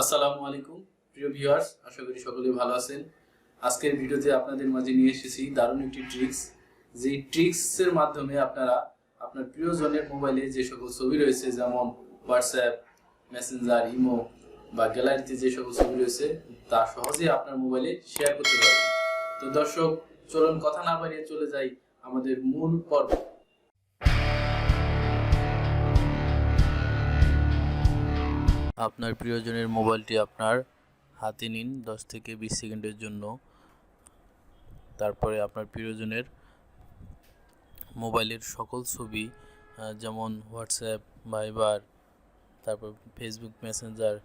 আসসালামু আলাইকুম প্রিয় ভিউয়ার্স, আশা করি সকলেই ভালো আছেন। আজকের ভিডিওতে আপনাদের মাঝে নিয়ে এসেছি দারুণ একটি ট্রিক্স। যে ট্রিক্সের মাধ্যমে আপনারা আপনার প্রিয়জনের মোবাইলে যে সকল ছবি রয়েছে, যেমন হোয়াটসঅ্যাপ, মেসেঞ্জার, ইমো বা গ্যালারিতে যে সকল ছবি রয়েছে, তা সহজেই আপনার মোবাইলে শেয়ার করতে পারবেন। তো দর্শক, চলুন কথা না বাড়িয়ে চলে যাই আমাদের মূল পর্ব। আপনার প্রিয়জনের মোবাইলটি আপনার হাতে নিন 10 থেকে 20 সেকেন্ডের জন্য। তারপরে আপনার প্রিয়জনের মোবাইলের সকল ছবি, যেমন হোয়াটসঅ্যাপ, ভাইবার, তারপর ফেসবুক মেসেঞ্জার,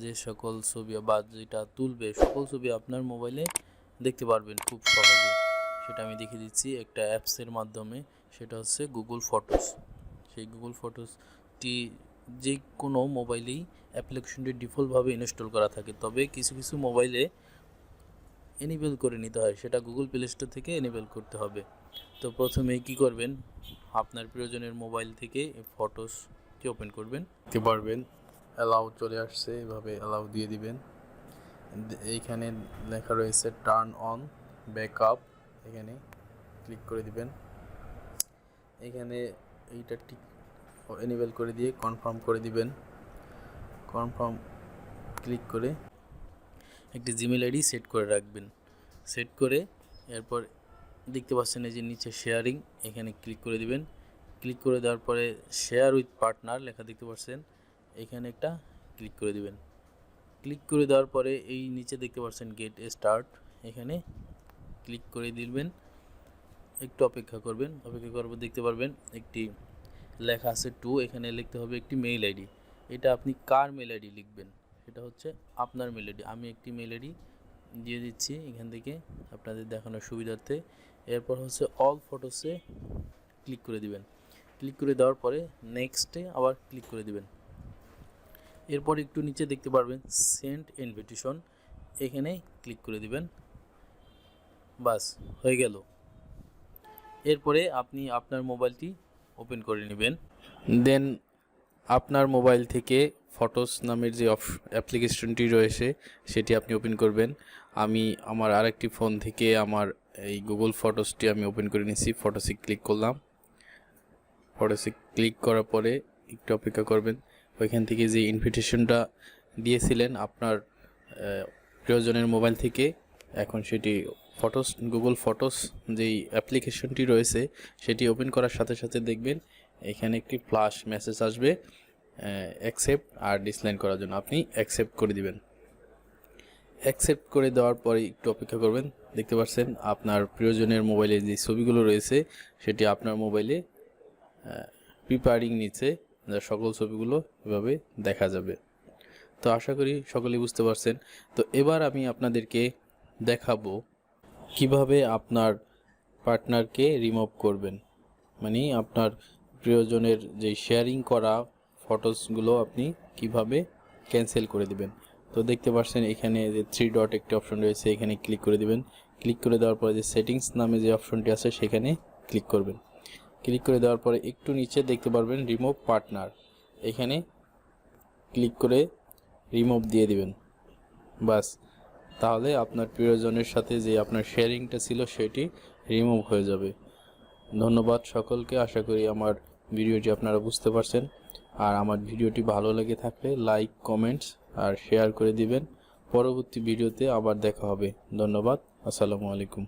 যে সকল ছবি বা যেটা তুলবে সকল ছবি আপনার মোবাইলে দেখতে পারবেন খুব সহজে। সেটা আমি দেখিয়ে দিচ্ছি একটা অ্যাপসের মাধ্যমে। সেটা হচ্ছে গুগল ফটোস। সেই গুগল ফটোসটি যে কোনো মোবাইলেই অ্যাপ্লিকেশনটি ডিফল্টভাবে ইনস্টল করা থাকে, তবে কিছু কিছু মোবাইলে এনেবল করে নিতে হয়, সেটা গুগল প্লে স্টোর থেকে এনেবল করতে হবে। তো প্রথমে কি করবেন, আপনার প্রিয়জনের মোবাইল থেকে ফটোসটি ওপেন করবেন। দেখতে পারবেন অ্যালাউ চলে আসছে, এভাবে অ্যালাউ দিয়ে দিবেন। এইখানে লেখা রয়েছে টার্ন অন ব্যাকআপ, এখানে ক্লিক করে দিবেন। এখানে এইটা ঠিক এনেবল করে দিয়ে কনফার্ম করে দিবেন। কনফার্ম ক্লিক করে একটি জিমেল আইডি সেট করে রাখবেন। সেট করে এরপর দেখতে পাচ্ছেন এই যে নিচে শেয়ারিং, এখানে ক্লিক করে দিবেন। ক্লিক করে দেওয়ার পরে শেয়ার উইথ পার্টনার লেখা দেখতে পাচ্ছেন, এখানে একটা ক্লিক করে দিবেন। ক্লিক করে দেওয়ার পরে এই নিচে দেখতে পাচ্ছেন গেট স্টার্ট, এখানে ক্লিক করে দিবেন। একটু অপেক্ষা করবেন। অপেক্ষা করার পর দেখতে পারবেন একটি লেখা আছে টু, এখানে লিখতে হবে একটি মেইল আইডি। এটা আপনি কার মেইল আইডি লিখবেন, সেটা হচ্ছে আপনার মেইল আইডি। আমি একটি মেইল আইডি দিয়ে দিচ্ছি এখান থেকে আপনাদের দেখানোর সুবিধার্থে। এরপর হচ্ছে অল ফটোসে ক্লিক করে দিবেন। ক্লিক করে দেওয়ার পরে নেক্সটে আবার ক্লিক করে দিবেন। এরপর একটু নিচে দেখতে পারবেন সেন্ড ইনভিটেশন, এখানে ক্লিক করে দিবেন। বাস হয়ে গেল। এরপরে আপনি আপনার মোবাইলটি ওপেন করে নেবেন। দেন আপনার মোবাইল থেকে ফটোস নামের যে অ্যাপ্লিকেশনটি রয়েছে সেটি আপনি ওপেন করবেন। আমি আমার আরেকটি ফোন থেকে আমার এই গুগল ফটোসটি আমি ওপেন করে নিয়েছি। ফটোসে ক্লিক করলাম। ফটোসে ক্লিক করার পরে একটু অপেক্ষা করবেন। ওইখান থেকে যে ইনভিটেশনটা দিয়েছিলেন আপনার প্রিয়জনের মোবাইল থেকে, এখন সেটি ফটোস গুগল ফটোস যেই অ্যাপ্লিকেশনটি রয়েছে সেটি ওপেন করার সাথে সাথে দেখবেন এখানে একটি ফ্ল্যাশ মেসেজ আসবে অ্যাকসেপ্ট আর ডিসলাইন করার জন্য। আপনি অ্যাকসেপ্ট করে দিবেন। অ্যাকসেপ্ট করে দেওয়ার পরে একটু অপেক্ষা করবেন। দেখতে পাচ্ছেন আপনার প্রিয়জনের মোবাইলে যে ছবিগুলো রয়েছে সেটি আপনার মোবাইলে প্রিপেয়ারিং নিচ্ছে, সকল ছবিগুলো এভাবে দেখা যাবে। তো আশা করি সকলেই বুঝতে পারছেন। তো এবার আমি আপনাদেরকে দেখাবো কিভাবে আপনার পার্টনারকে রিমুভ করবেন, মানে আপনার প্রিয়জনের যে শেয়ারিং করা ফটোসগুলো আপনি কিভাবে ক্যান্সেল করে দিবেন। তো দেখতে পাচ্ছেন এখানে যে 3 ডট একটি অপশন রয়েছে, এখানে ক্লিক করে দিবেন। ক্লিক করে দেওয়ার পরে যে সেটিংস নামে যে অপশনটি আছে সেখানে ক্লিক করবেন। ক্লিক করে দেওয়ার পরে একটু নিচে দেখতে পারবেন রিমুভ পার্টনার, এখানে ক্লিক করে রিমুভ দিয়ে দিবেন। বাস, তাহলে আপনার প্রিয়জনের সাথে যে আপনার শেয়ারিংটা ছিল সেটি রিমুভ হয়ে যাবে। ধন্যবাদ সকলকে। আশা করি আমার ভিডিওটি আপনারা বুঝতে পারছেন। আর আমার ভিডিওটি ভালো লেগে থাকলে লাইক, কমেন্টস আর শেয়ার করে দিবেন। পরবর্তী ভিডিওতে আবার দেখা হবে। ধন্যবাদ। আসসালামু আলাইকুম।